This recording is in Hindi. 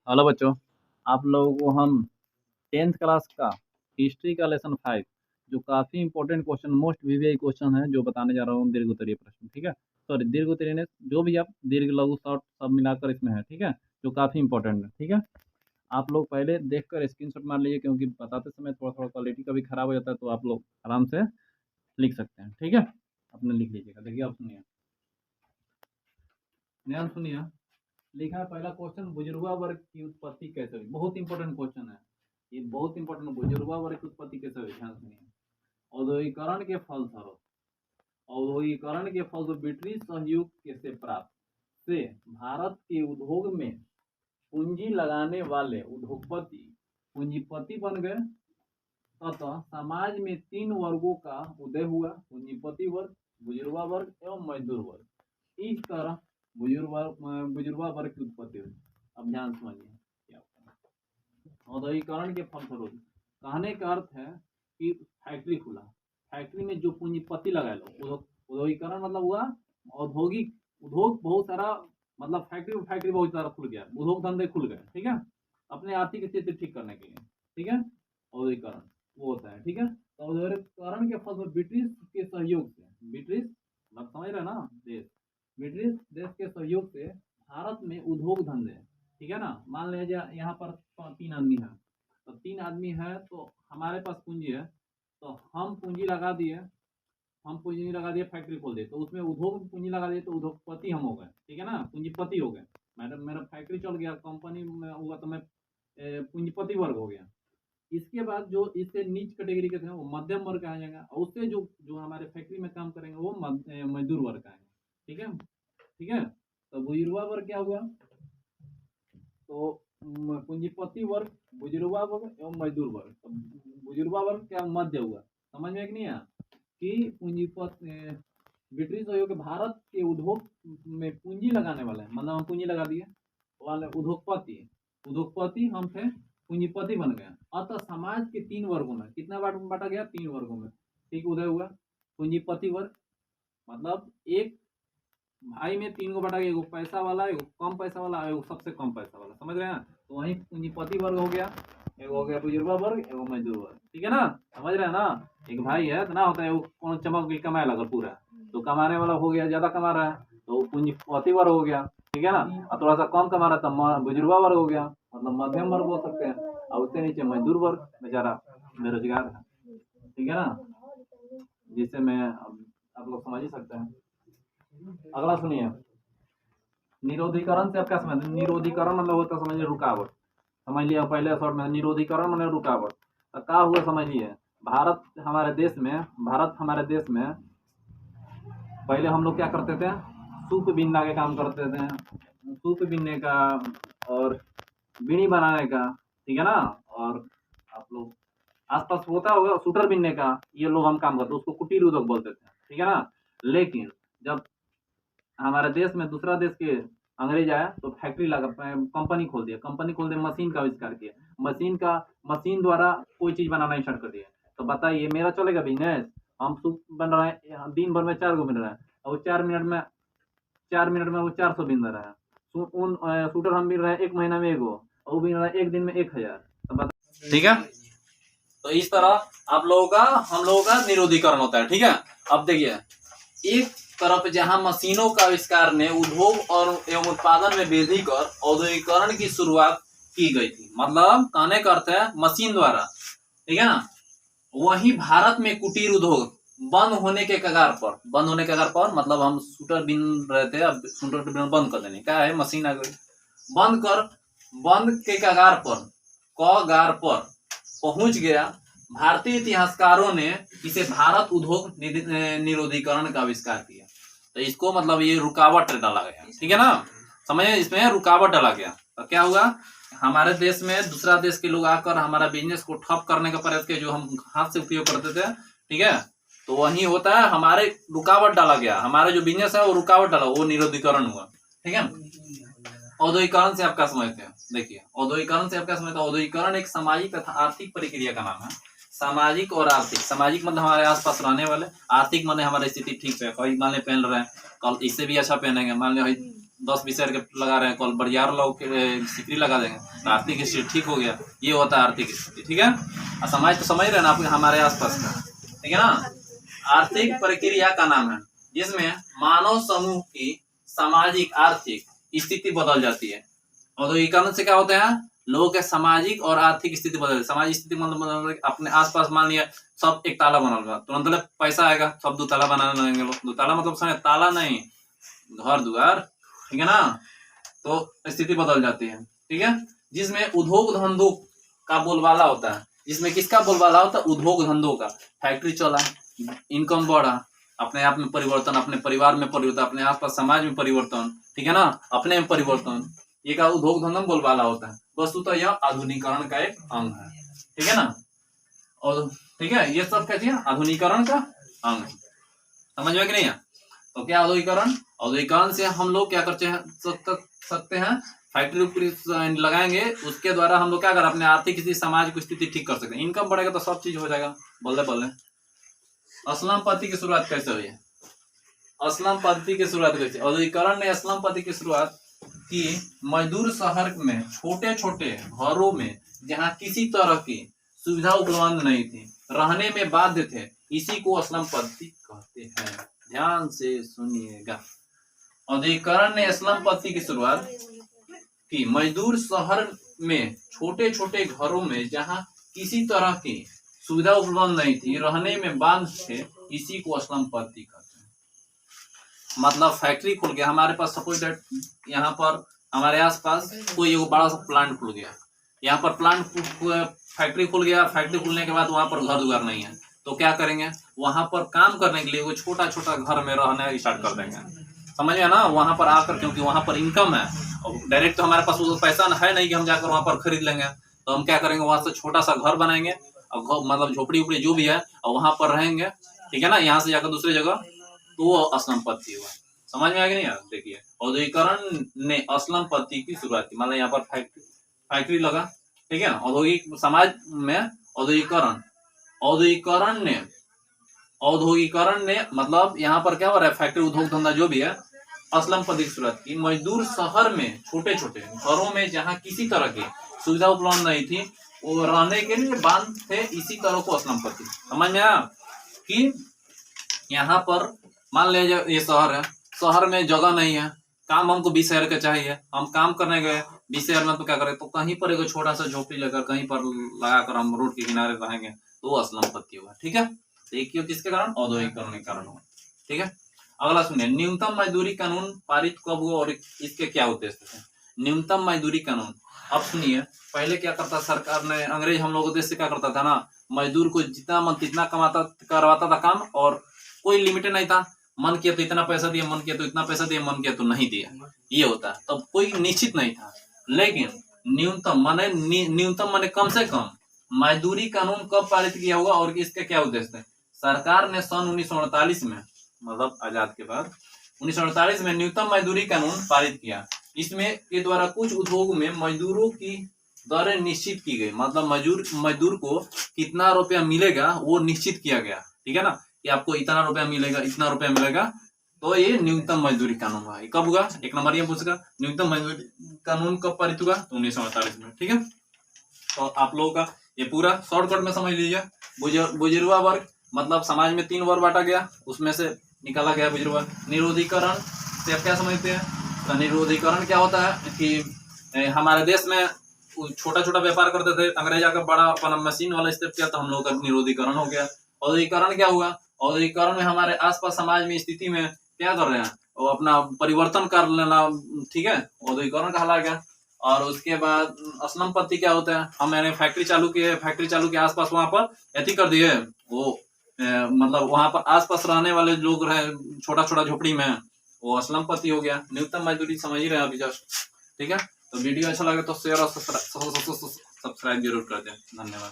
हेलो बच्चों, आप लोगों को हम 10th क्लास का हिस्ट्री का लेसन 5 जो काफ़ी important question most VVI question है जो बताने जा रहा हूँ दीर्घ उत्तरीय प्रश्न। ठीक है, सॉरी दीर्घ उत्तरीय ने जो भी आप दीर्घ लघु शॉर्ट सब मिलाकर इसमें है। ठीक है, जो काफ़ी इंपॉर्टेंट है। ठीक है, आप लोग पहले देखकर स्क्रीनशॉट मार लीजिए क्योंकि बताते समय थोड़ा थोड़ा क्वालिटी कभी खराब हो जाता है, तो आप लोग आराम से लिख सकते हैं। ठीक है, अपने लिख लीजिएगा। देखिए आप सुनिए, ध्यान सुनिए। लिखा है पहला क्वेश्चन, बुजुर्गा वर्ग की उत्पत्ति कैसे हुई। बहुत इंपॉर्टेंट क्वेश्चन है ये, बहुत इंपॉर्टेंट। बुजुर्गा वर्ग की उत्पत्ति कैसे हुई, ध्यान सुनिए। औद्योगिकरण के फलस्वरूप, औद्योगिकरण के फलस्वरूप ब्रिटिश सहयोग से प्राप्त से भारत के उद्योग में पूंजी लगाने वाले उद्योगपति पूंजीपति बन गए। तथा समाज में 3 वर्गों का उदय हुआ, पूंजीपति वर्ग, बुजुर्गा वर्ग एवं मजदूर वर्ग। इस तरह बुजुर्गा वर्ग की उत्पत्ति हुई। अब ध्यान समझिए क्या होता है। औद्योगिकरण के फलस्वरूप कहने का अर्थ है कि फैक्ट्री खुला, फैक्ट्री में जो पूंजीपति लगाए लो, औद्योगिकरण मतलब हुआ औद्योगिक, उद्योग बहुत सारा, मतलब फैक्ट्री बहुत सारा खुल गया, उद्योग धंधे खुल गए। ठीक है, अपने आर्थिक स्थिति ठीक करने के लिए। ठीक है, औद्योगिकरण वो होता है। ठीक है, तो औद्योगिकरण के फलस्वरूप ब्रिटिश के सहयोग से, ब्रिटिश मतलब समझ रहे ना, देश, ब्रिटिश देश के सहयोग से भारत में उद्योग धंधे, ठीक है ना। मान लीजिए यहाँ पर 3 आदमी है, तो 3 आदमी है तो हमारे पास पूंजी है, तो हम पूंजी लगा दिए, फैक्ट्री खोल दिए, तो उसमें उद्योग में पूंजी लगा दिए, तो उद्योगपति हम हो गए। ठीक है ना, पूंजीपति हो गए। मैडम मेरा फैक्ट्री चल गया, कंपनी में हुआ, तो मैं पूंजीपति वर्ग हो गया। इसके बाद जो इससे नीच कैटेगरी के थे वो मध्यम वर्ग आ जाएगा, और उससे जो जो हमारे फैक्ट्री में काम करेंगे वो मजदूर वर्ग आएंगे। ठीक है, ठीक है। तो बुजुर्गा वर्ग क्या हुआ, तो पूंजीपति वर्ग, बुजुर्गा वर्ग एवं मजदूर वर्ग। तो बुजुर्गा वर्ग क्या मध्य हुआ, समझ में कि नहीं आया कि पूंजीपति ब्रिटिश सहयोग भारत के उद्योग में पूंजी लगाने वाले, मतलब हम पूंजी लगा दिए वाले उद्योगपति हम थे, पूंजीपति बन गया। अतः समाज के 3 वर्गों में कितना बांटा गया, 3 वर्गों में। ठीक, उदय हुआ पूंजीपति वर्ग, मतलब एक भाई में 3 को बांटा गया, एगो पैसा वाला, एगो कम पैसा वाला, एगो सबसे कम पैसा वाला, समझ रहे हैं। तो वही पूंजीपति वर्ग हो गया, एगो हो गया बुजुर्गा वर्ग, एगो मजदूर वर्ग। ठीक है ना, समझ रहे हैं ना। एक भाई है तो ना होता है वो कौन चमक भी कमाए लगा पूरा, तो कमाने वाला हो गया, ज्यादा कमा रहा है तो पूंजीपति वर्ग हो गया। ठीक है ना, और थोड़ा सा कम कमा रहा तो बुजुर्गा वर्ग हो गया, मतलब मध्यम वर्ग हो सकते हैं। और उससे नीचे मजदूर वर्ग, बेचारा बेरोजगार है। ठीक है ना, जिससे मैं आप लोग समझ ही सकते हैं। अगला सुनिए, निरोधीकरण से आप क्या समझते हैं। निरोधीकरण मतलब होता है, समझिए रुकावट, समझ लिया पहले शॉर्ट में। निरोधीकरण मतलब रुकावट, तो क्या हुआ समझिए। भारत हमारे देश में पहले हम लोग क्या करते थे, सूप बीनने के काम करते थे, सूप बीनने का और बीड़ी बनाने का। ठीक है ना, और आप लोग आसपास होता होगा सूटर बीनने का, ये लोग हम काम करते, उसको कुटीर उद्योग बोलते थे। ठीक है ना, लेकिन जब हमारे देश में दूसरा देश के अंग्रेज आया तो फैक्ट्री लगा, कंपनी खोल दिया, मशीन का आविष्कार किया, मशीन द्वारा कोई चीज बनाना स्टार्ट कर दिया। तो बताइए मेरा चलेगा बिजनेस, हम सूप बन रहा है दिन भर में 4 गो बन रहा है, और 4 मिनट में वो 400 बिन रहा है। शूटर हम बिन रहे हैं 1 महीना में एगो, और वो बिन रहा है 1 दिन में 1000। तो ठीक है, तो इस तरह आप लोगों का, हम लोगों का निरोधीकरण होता है। ठीक है, अब देखिए, एक तरफ जहां मशीनों का आविष्कार ने उद्योग और एवं उत्पादन में वृद्धि कर औद्योगिकरण की शुरुआत की गई थी, मतलब कहने का अर्थ है मशीन द्वारा। ठीक है ना, वहीं भारत में कुटीर उद्योग बंद होने के कगार पर, मतलब हम सूटर बिन रहे थे, अब सूटर बिन बंद कर देने क्या है, मशीन आ गई, बंद के कगार पर पहुंच गया। भारतीय इतिहासकारों ने इसे भारत उद्योग निरोधीकरण का आविष्कार किया। तो इसको मतलब ये रुकावट डाला गया। ठीक है ना, समझे, इसमें रुकावट डाला गया। तो क्या हुआ, हमारे देश में दूसरा देश के लोग आकर हमारा बिजनेस को ठप करने का प्रयास किया, जो हम हाथ से उपयोग करते थे। ठीक है, तो वही होता है, हमारे रुकावट डाला गया, हमारा जो बिजनेस है वो रुकावट डाला, वो निरोधीकरण हुआ। ठीक है, औद्योगिकरण से आप क्या समझते हैं, देखिए औद्योगिकरण से आप क्या समझते हैं। औद्योगिकरण एक सामाजिक तथा आर्थिक प्रक्रिया का नाम है। सामाजिक और आर्थिक, सामाजिक मतलब हमारे आसपास रहने वाले, आर्थिक मतलब हमारी स्थिति ठीक है, मान ले पहन रहे हैं, कल इससे भी अच्छा पहनेंगे, मान ले 10 20 हजार के लगा रहे हैं कॉल बरियार लोग सिकरी लगा देंगे तो आर्थिक स्थिति ठीक हो गया। ये होता है आर्थिक स्थिति, ठीक है। और समाज तो समझ रहे हैं ना आप हमारे आसपास का, ठीक है ना। आर्थिक प्रक्रिया का नाम है जिसमें मानव समूह की सामाजिक आर्थिक स्थिति बदल जाती है। औद्योगिकरण से क्या होता है, लोगों के सामाजिक और आर्थिक स्थिति बदल, सामाजिक स्थिति मतलब अपने आसपास मान लिया सब एक ताला बना हुआ, तुरंत पैसा आएगा सब 2 ताला बनाने लगेंगे लोग। 2 ताला मतलब समझ, ताला नहीं घर द्वार, ठीक है ना। तो स्थिति बदल जाती है, ठीक है। जिसमें उद्योग धंधों का बोलबाला होता है, जिसमें किसका बोलबाला होता है, उद्योग धंधों का। फैक्ट्री चला, इनकम बढ़ा, अपने आप में परिवर्तन, अपने परिवार में परिवर्तन, अपने आसपास समाज में परिवर्तन, ठीक है ना, अपने में परिवर्तन, ये का उद्योग धंधा बोलबाला होता है। वस्तुतः यह आधुनिकीकरण का एक अंग है, ठीक है ना। और ठीक है, ये सब क्या है, आधुनिकीकरण का अंग है। समझ में कि नहीं है। तो क्या औद्योगिकरण, औद्योगिकरण से हम लोग क्या करते हैं सकते हैं, फैक्ट्री लगाएंगे, उसके द्वारा हम लोग क्या कर अपने आर्थिक स्थिति समाज की स्थिति ठीक कर सकते हैं। इनकम बढ़ेगा तो सब चीज हो जाएगा, बोले बोले। असलम पद्धति की शुरुआत कैसे हुई है, असलम पद्धति की शुरुआत कैसे, औद्योगिकरण ने असलम पद्धति की शुरुआत की मजदूर शहर में छोटे छोटे घरों में जहाँ किसी तरह की सुविधा उपलब्ध नहीं थी, रहने में बाध्य थे, इसी को असलम पद्धति कहते हैं। ध्यान से सुनिएगा, औद्योगिकरण ने असलम पद्धति की शुरुआत की मजदूर शहर में छोटे छोटे घरों में जहाँ किसी तरह की सुविधा उपलब्ध नहीं थी, रहने में बाध्य थे, इसी को असलम पद्धति कहते हैं। मतलब फैक्ट्री खुल गया हमारे पास, सपोज दैट यहाँ पर हमारे आसपास कोई एक बड़ा सा प्लांट खुल गया, यहाँ पर प्लांट फैक्ट्री खुल गया, फैक्ट्री खुलने के बाद वहां पर घर द्वार नहीं है, तो क्या करेंगे, वहां पर काम करने के लिए वो छोटा छोटा घर में रहना स्टार्ट कर देंगे। समझ में ना, वहां पर आकर, क्योंकि वहां पर इनकम है, और डायरेक्ट तो हमारे पास वो पैसा है नहीं कि हम जाकर वहां पर खरीद लेंगे, तो हम क्या करेंगे, वहां से छोटा सा घर बनाएंगे, और मतलब झोपड़ी उपड़ी जो भी है, और वहां पर रहेंगे, ठीक है ना। यहाँ से जाकर दूसरी जगह, तो वो असलम पद्धति हुआ। समझ में आ गया नहीं यार। देखिए, औद्योगिकरण ने असलम पद्धति की शुरुआत की, मतलब यहाँ पर फैक्ट्री लगा, ठीक है। औद्योगिक समाज में औद्योगिकरण, औद्योगिकरण ने मतलब यहाँ पर क्या हो रहा है, फैक्ट्री उद्योग धंधा जो भी है, असलम पद्धति की शुरुआत की मजदूर शहर में छोटे छोटे घरों में जहाँ किसी तरह की सुविधा उपलब्ध नहीं थी, वो रहने के लिए बांध थे, इसी तरह को असलम पद्धति। समझ में आया कि यहाँ पर मान लीजिए ये शहर है, शहर में जगह नहीं है, काम हमको 20 शहर का चाहिए, हम काम करने गए 20 शहर में, तो क्या करें, तो कहीं पर एक छोटा सा झोपड़ी लेकर कहीं पर लगाकर हम रोड के किनारे रहेंगे, तो असलम पद्धति होगा, ठीक है। तो एक किसके कारण, औद्योगिकरण के कारण हुआ, ठीक है। अगला सुनिए, न्यूनतम मजदूरी कानून पारित कब हुआ और इसके क्या उद्देश्य थे। न्यूनतम मजदूरी कानून, अब सुनिए, पहले क्या करता सरकार ने, अंग्रेज हम लोग उद्देश्य क्या करता था ना, मजदूर को जितना मन तितना करवाता था काम, और कोई लिमिटेड नहीं था, मन किया तो इतना पैसा दिया, मन किया तो इतना पैसा दिया, मन किया तो नहीं दिया, ये होता है। तब कोई निश्चित नहीं था, लेकिन न्यूनतम माने कम से कम मजदूरी कानून कब पारित किया होगा और इसका क्या उद्देश्य है। सरकार ने सन 1948 में, मतलब आजाद के बाद 1948 में न्यूनतम मजदूरी कानून पारित किया। इसमें के द्वारा कुछ उद्योग में मजदूरों की दरें निश्चित की गई, मतलब मजदूर को कितना रुपया मिलेगा वो निश्चित किया गया, ठीक है ना, कि आपको इतना रुपया मिलेगा, इतना रुपया मिलेगा। तो ये न्यूनतम मजदूरी कानून हुआ। कब हुआ, एक नंबर ये पूछेगा, न्यूनतम मजदूरी कानून कब पारित हुआ, तो 1948 में, ठीक है। तो आप लोगों का ये पूरा शॉर्टकट में समझ लीजिए। बुजुर्गा वर्ग मतलब समाज में 3 वर्ग बांटा गया, उसमें से निकाला गया बुजुर्गा। निरोधीकरण से आप क्या समझते हैं, तो निरोधीकरण क्या होता है कि हमारे देश में छोटा छोटा व्यापार करते थे, अंग्रेज आकर बड़ा अपना मशीन वाला स्टेप किया, तो हम लोग का निरोधीकरण हो गया। औद्योगिकरण क्या हुआ, औद्योगिकरण में हमारे आसपास समाज में स्थिति में क्या कर रहे हैं, वो अपना परिवर्तन कर लेना, ठीक है, औद्योगिकरण कहला गया। और उसके बाद असलम पद्धति क्या होता है, हम मैंने फैक्ट्री चालू के आसपास वहां पर ऐसी कर दिए, वो मतलब वहां पर आसपास रहने वाले लोग रहे छोटा छोटा झोपड़ी में, वो असलम पद्धति हो गया। न्यूनतम मजदूरी समझ ही रहे हैं अभी जस्ट, ठीक है। तो वीडियो अच्छा लगे तो शेयर और सब्सक्राइब जरूर कर दें। धन्यवाद।